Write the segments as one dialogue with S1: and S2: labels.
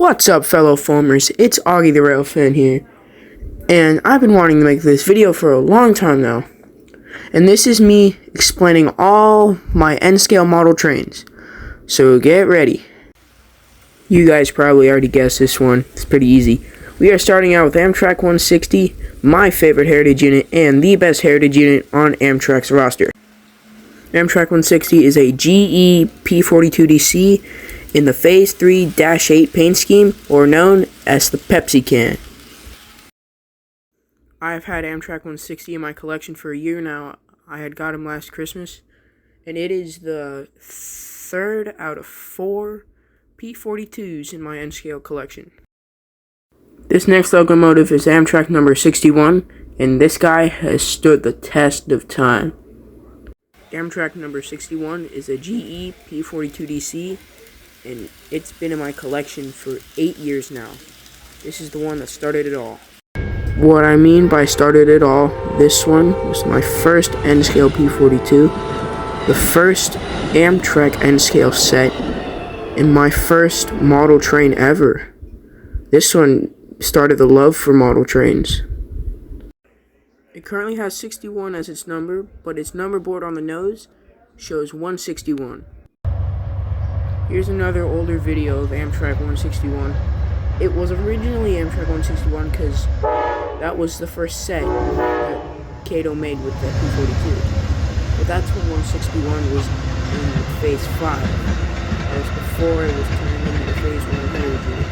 S1: What's up, fellow foamers? It's Augie the Rail Fan here, and I've been wanting to make this video for a long time now. And this is me explaining all my N-scale model trains. So get ready. You guys probably already guessed this one. It's pretty easy. We are starting out with Amtrak 160, my favorite heritage unit and the best heritage unit on Amtrak's roster. Amtrak 160 is a GE P42DC in the Phase 3-8 paint scheme, or known as the Pepsi can. I've had Amtrak 160 in my collection for a year now. I had got him last Christmas, and it is the third out of 4 P42s in my N-scale collection. This next locomotive is Amtrak number 61, and this guy has stood the test of time. Amtrak number 61 is a GE P42DC, and it's been in my collection for 8 years now. This is the one that started it all. What I mean by started it all, this one was my first N-scale P42, the first Amtrak N-scale set, and my first model train ever. This one started the love for model trains. It currently has 61 as its number, but its number board on the nose shows 161. Here's another older video of Amtrak 161. It was originally Amtrak 161 because that was the first set that Kato made with the P42. But that's when 161 was in Phase 5. That was before it was turned into the Phase 1 heritage unit.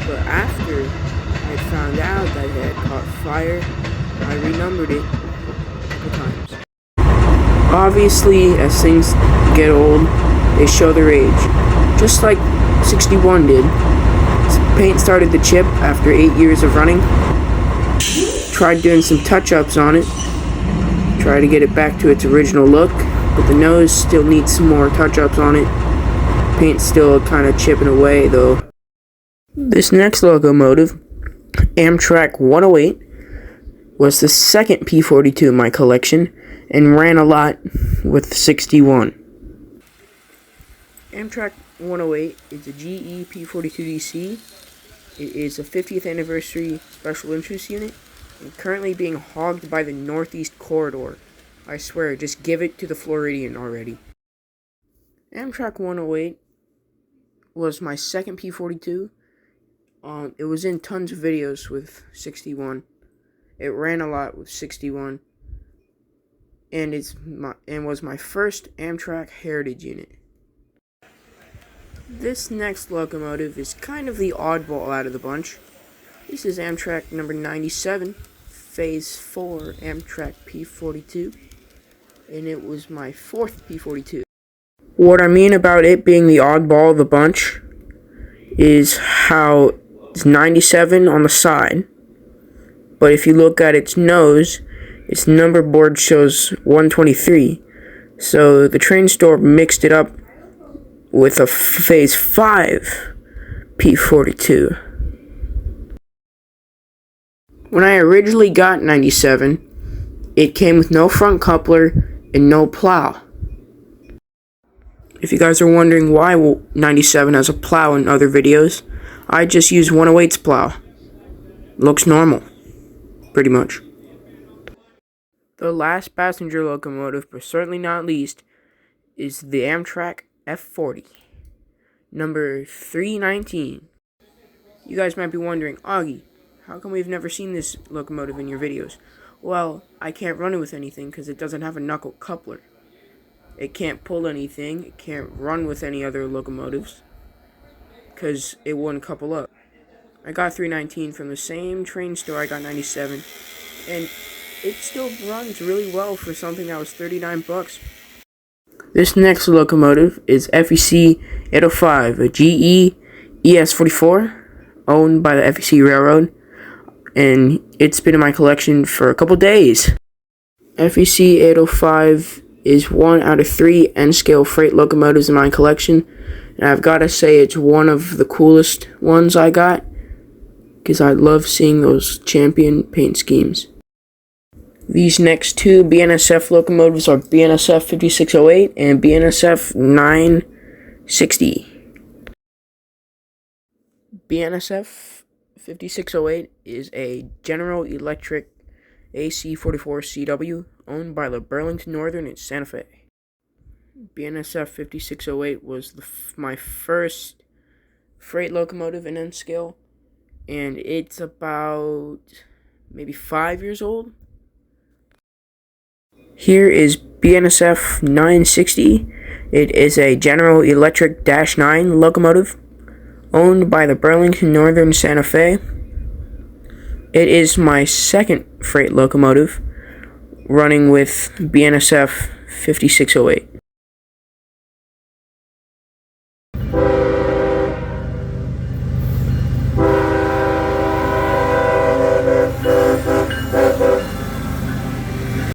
S1: But after I found out that it had caught fire, I renumbered it a couple times. Obviously, as things get old, they show their age, just like 61 did. Paint started to chip after 8 years of running. Tried doing some touch-ups on it, tried to get it back to its original look, but the nose still needs some more touch-ups on it. Paint's still kind of chipping away though. This next locomotive, Amtrak 108, was the second P42 in my collection and ran a lot with 61. Amtrak 108 is a GE P42DC. It is a 50th anniversary special interest unit and currently being hogged by the Northeast Corridor. I swear, just give it to the Floridian already. Amtrak 108 was my second P42. It was in tons of videos with 61. It ran a lot with 61. And was my first Amtrak heritage unit. This next locomotive is kind of the oddball out of the bunch. This is Amtrak number 97, Phase 4 Amtrak P42, and it was my fourth P42. What I mean about it being the oddball of the bunch is how it's 97 on the side, but if you look at its nose, its number board shows 123, so the train store mixed it up with a Phase 5 P42. When I originally got 97, it came with no front coupler and no plow. If you guys are wondering why 97 has a plow in other videos, I just use 108's plow. Looks normal, pretty much. The last passenger locomotive, but certainly not least, is the Amtrak F40, number 319. You guys might be wondering, Augie, how come we've never seen this locomotive in your videos? Well, I can't run it with anything because it doesn't have a knuckle coupler. It can't pull anything, it can't run with any other locomotives because it wouldn't couple up. I got 319 from the same train store I got 97, and it still runs really well for something that was $39. This next locomotive is FEC 805, a GE ES44, owned by the FEC Railroad, and it's been in my collection for a couple days. FEC 805 is 1 out of 3 N-scale freight locomotives in my collection, and I've got to say it's one of the coolest ones I got, because I love seeing those champion paint schemes. These next two BNSF locomotives are BNSF 5608 and BNSF 960. BNSF 5608 is a General Electric AC-44CW owned by the Burlington Northern in Santa Fe. BNSF 5608 was my first freight locomotive in N scale, and it's about maybe 5 years old. Here is BNSF 960. It is a General Electric -9 locomotive owned by the Burlington Northern Santa Fe. It is my second freight locomotive running with BNSF 5608.